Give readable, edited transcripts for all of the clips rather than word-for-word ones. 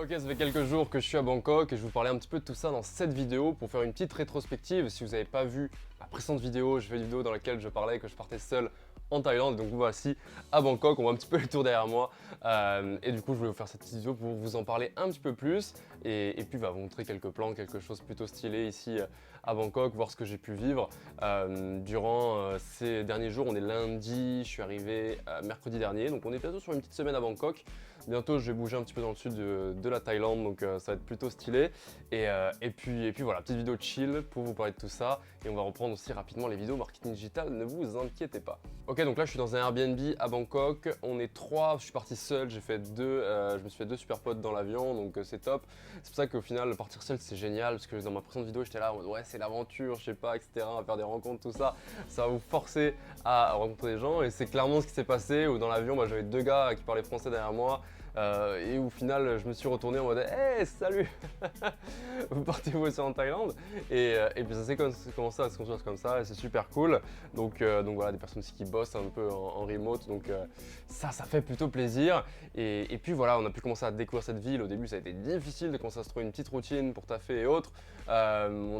Ok, ça fait quelques jours que je suis à Bangkok et je vais vous parler un petit peu de tout ça dans cette vidéo pour faire une petite rétrospective. Si vous n'avez pas vu ma précédente vidéo, je fais une vidéo dans laquelle je parlais que je partais seul en Thaïlande. Donc vous voici à Bangkok, on voit un petit peu le tour derrière moi. Et du coup, je voulais vous faire cette petite vidéo pour vous en parler un petit peu plus et puis vous montrer quelques plans, quelque chose plutôt stylé ici à Bangkok, voir ce que j'ai pu vivre durant ces derniers jours. On est lundi, je suis arrivé mercredi dernier, donc on est bientôt sur une petite semaine à Bangkok. Bientôt, je vais bouger un petit peu dans le sud de la Thaïlande, donc ça va être plutôt stylé. Et puis voilà, petite vidéo chill pour vous parler de tout ça. Et on va reprendre aussi rapidement les vidéos marketing digital, ne vous inquiétez pas. Ok, donc là, je suis dans un Airbnb à Bangkok. On est 3, je suis parti seul, j'ai fait 2, je me suis fait 2 super potes dans l'avion, donc c'est top. C'est pour ça qu'au final, partir seul, c'est génial, parce que dans ma précédente vidéo, j'étais là en mode ouais, c'est l'aventure, je sais pas, etc., à faire des rencontres, tout ça. Ça va vous forcer à rencontrer des gens, et c'est clairement ce qui s'est passé, où dans l'avion, j'avais 2 gars qui parlaient français derrière moi. Et au final, je me suis retourné en mode hey, salut. Vous partez où aussi en Thaïlande et puis ça s'est commencé à se construire comme ça et c'est super cool. Donc voilà, des personnes aussi qui bossent un peu en remote, donc ça fait plutôt plaisir. Et puis voilà, on a pu commencer à découvrir cette ville. Au début, ça a été difficile de commencer à se trouver une petite routine pour taffer et autres. On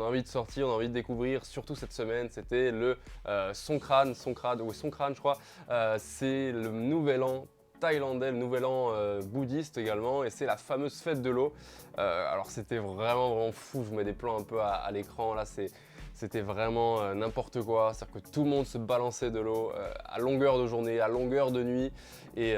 a envie de sortir, on a envie de découvrir, surtout cette semaine, c'était le Songkran, je crois. C'est le nouvel an thaïlandais, le nouvel an bouddhiste également, et c'est la fameuse fête de l'eau. Alors c'était vraiment fou, je vous mets des plans un peu à l'écran, là c'était vraiment n'importe quoi, c'est-à-dire que tout le monde se balançait de l'eau à longueur de journée, à longueur de nuit, et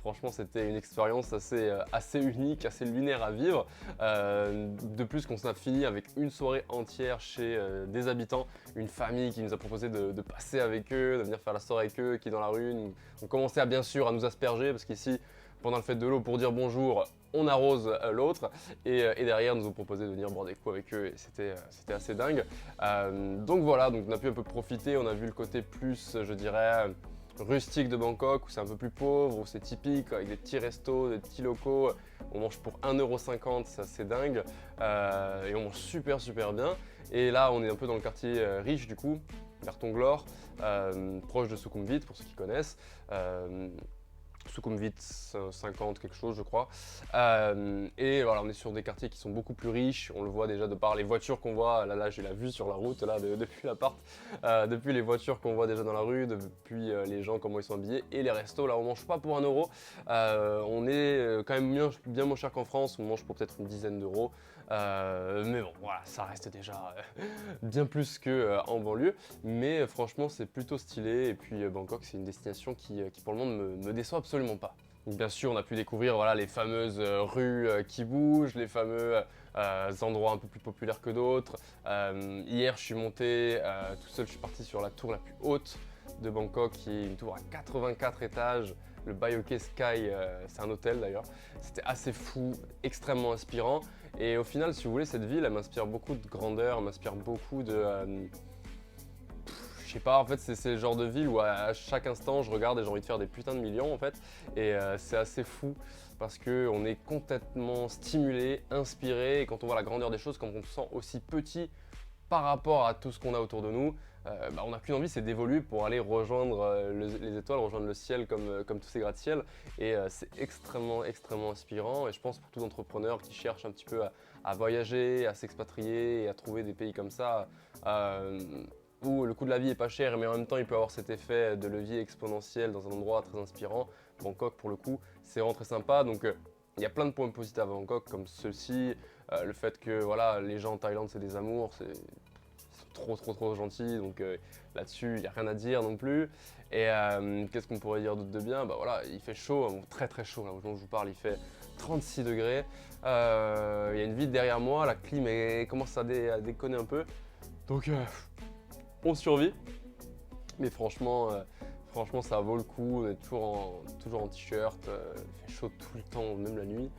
franchement c'était une expérience assez unique, assez lunaire à vivre. De plus qu'on s'en a fini avec une soirée entière chez des habitants, une famille qui nous a proposé de passer avec eux, de venir faire la soirée avec eux, qui est dans la rue. On commençait bien sûr à nous asperger, parce qu'ici, pendant le fête de l'eau, pour dire bonjour, on arrose l'autre, et derrière nous ont proposé de venir boire des coups avec eux, et c'était assez dingue. Donc voilà, donc on a pu un peu profiter, on a vu le côté plus, je dirais, rustique de Bangkok, où c'est un peu plus pauvre, où c'est typique, avec des petits restos, des petits locaux, on mange pour 1,50 €, c'est assez dingue, et on mange super bien. Et là, on est un peu dans le quartier riche du coup, vers Tonglor, proche de Sukhumvit pour ceux qui connaissent. Sukhumvit 50 quelque chose je crois. Et voilà, on est sur des quartiers qui sont beaucoup plus riches, on le voit déjà de par les voitures qu'on voit, là j'ai la vue sur la route là depuis l'appart, depuis les voitures qu'on voit déjà dans la rue, depuis les gens comment ils sont habillés, et les restos là on mange pas pour 1 €, on est quand même bien moins cher qu'en France, on mange pour peut-être une dizaine d'euros, mais bon voilà, ça reste déjà bien plus qu'en banlieue, mais franchement c'est plutôt stylé, et puis Bangkok c'est une destination qui pour le moment me déçoit absolument pas. Donc, bien sûr, on a pu découvrir voilà, les fameuses rues qui bougent, les fameux endroits un peu plus populaires que d'autres. Hier, je suis monté tout seul, je suis parti sur la tour la plus haute de Bangkok, qui est une tour à 84 étages, le Bayoke Sky, c'est un hôtel d'ailleurs. C'était assez fou, extrêmement inspirant. Et au final, si vous voulez, cette ville, elle m'inspire beaucoup de grandeur, elle m'inspire beaucoup de... je sais pas, en fait c'est le genre de ville où à chaque instant je regarde et j'ai envie de faire des putains de millions en fait, et c'est assez fou parce qu'on est complètement stimulé, inspiré, et quand on voit la grandeur des choses, quand on se sent aussi petit par rapport à tout ce qu'on a autour de nous, on n'a qu'une envie, c'est d'évoluer pour aller rejoindre les étoiles, rejoindre le ciel comme tous ces gratte-ciel, et c'est extrêmement inspirant, et je pense pour tout entrepreneur qui cherche un petit peu à voyager, à s'expatrier et à trouver des pays comme ça, où le coût de la vie est pas cher, mais en même temps il peut avoir cet effet de levier exponentiel dans un endroit très inspirant. Bangkok pour le coup c'est vraiment très sympa, donc il y a plein de points positifs à Bangkok comme ceci, le fait que voilà, les gens en Thaïlande c'est des amours, ils sont trop gentils, donc là-dessus il n'y a rien à dire non plus. Et qu'est-ce qu'on pourrait dire d'autre de bien? Bah voilà, il fait chaud, bon, très chaud là où je vous parle, il fait 36 degrés, il y a une ville derrière moi, la clim commence à déconner un peu, donc on survit, mais franchement, ça vaut le coup d'être toujours en t-shirt, il fait chaud tout le temps, même la nuit,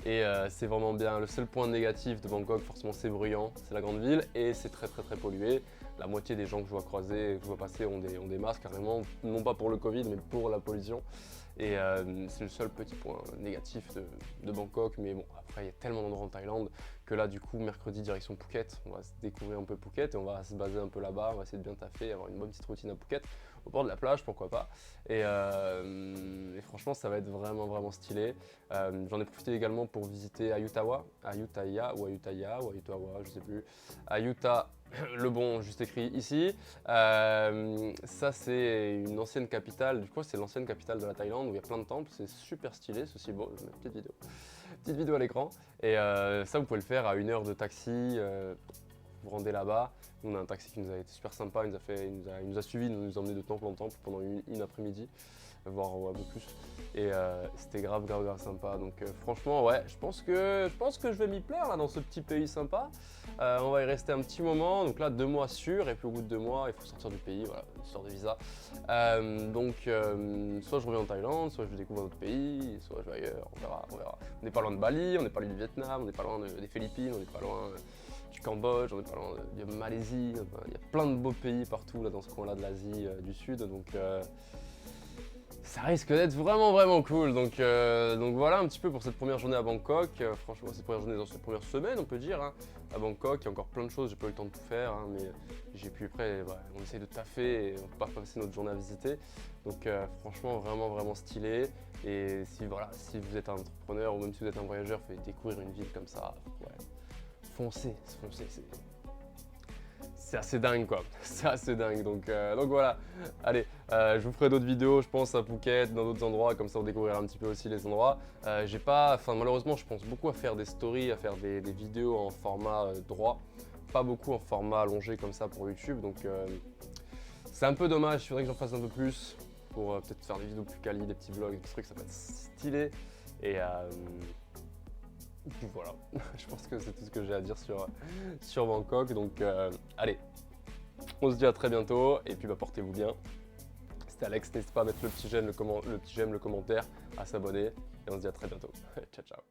et c'est vraiment bien. Le seul point négatif de Bangkok, forcément c'est bruyant, c'est la grande ville, et c'est très pollué. La moitié des gens que je vois croiser, que je vois passer ont des masques carrément, non pas pour le Covid, mais pour la pollution. Et c'est le seul petit point négatif de Bangkok, mais bon, après il y a tellement d'endroits en Thaïlande que là du coup mercredi direction Phuket, on va se découvrir un peu Phuket et on va se baser un peu là-bas, on va essayer de bien taffer, avoir une bonne petite routine à Phuket. au bord de la plage, pourquoi pas. Et franchement, ça va être vraiment stylé. J'en ai profité également pour visiter Ayutthaya, je sais plus. Ayutthaya, le bon, juste écrit ici. Ça, c'est une ancienne capitale, du coup, c'est l'ancienne capitale de la Thaïlande où il y a plein de temples. C'est super stylé, ceci beau. Je mets une petite vidéo à l'écran. Et ça, vous pouvez le faire à 1 heure de taxi. Vous rendez là-bas. Nous, on a un taxi qui nous a été super sympa. Il nous a suivis, il nous a emmené de temple en temple pendant une après-midi, voire un peu plus. Et c'était grave sympa. Donc franchement, ouais, je pense que je vais m'y plaire là dans ce petit pays sympa. On va y rester un petit moment. Donc là, 2 mois sûrs. Et puis au bout de 2 mois, il faut sortir du pays. Voilà, histoire de visa. Soit je reviens en Thaïlande, soit je découvre un autre pays, soit je vais ailleurs. On verra. On n'est pas loin de Bali, on n'est pas loin du Vietnam, on n'est pas loin des Philippines, on n'est pas loin du Cambodge, on n'est pas loin de Malaisie. Il y a plein de beaux pays partout là dans ce coin-là de l'Asie du Sud. Donc ça risque d'être vraiment cool. Donc voilà un petit peu pour cette première journée à Bangkok. Franchement, cette première journée dans cette première semaine, on peut dire, hein, à Bangkok. Il y a encore plein de choses, j'ai pas eu le temps de tout faire, hein, mais j'ai pu après, on essaye de taffer et on peut pas passer notre journée à visiter. Donc franchement, vraiment stylé. Et si vous êtes un entrepreneur ou même si vous êtes un voyageur, faites découvrir une ville comme ça, ouais, foncez. C'est assez dingue quoi, c'est assez dingue, donc voilà. Allez, je vous ferai d'autres vidéos, je pense à Phuket, dans d'autres endroits, comme ça vous découvrirez un petit peu aussi les endroits. Malheureusement, je pense beaucoup à faire des stories, à faire des vidéos en format droit, pas beaucoup en format allongé comme ça pour YouTube, donc c'est un peu dommage, il faudrait que j'en fasse un peu plus pour peut-être faire des vidéos plus quali, des petits vlogs, des petits trucs, ça va être stylé. Et puis voilà, je pense que c'est tout ce que j'ai à dire sur Bangkok. Donc allez, on se dit à très bientôt et puis portez-vous bien. C'était Alex, n'hésitez pas à mettre le petit j'aime, le commentaire, à s'abonner et on se dit à très bientôt. Ciao.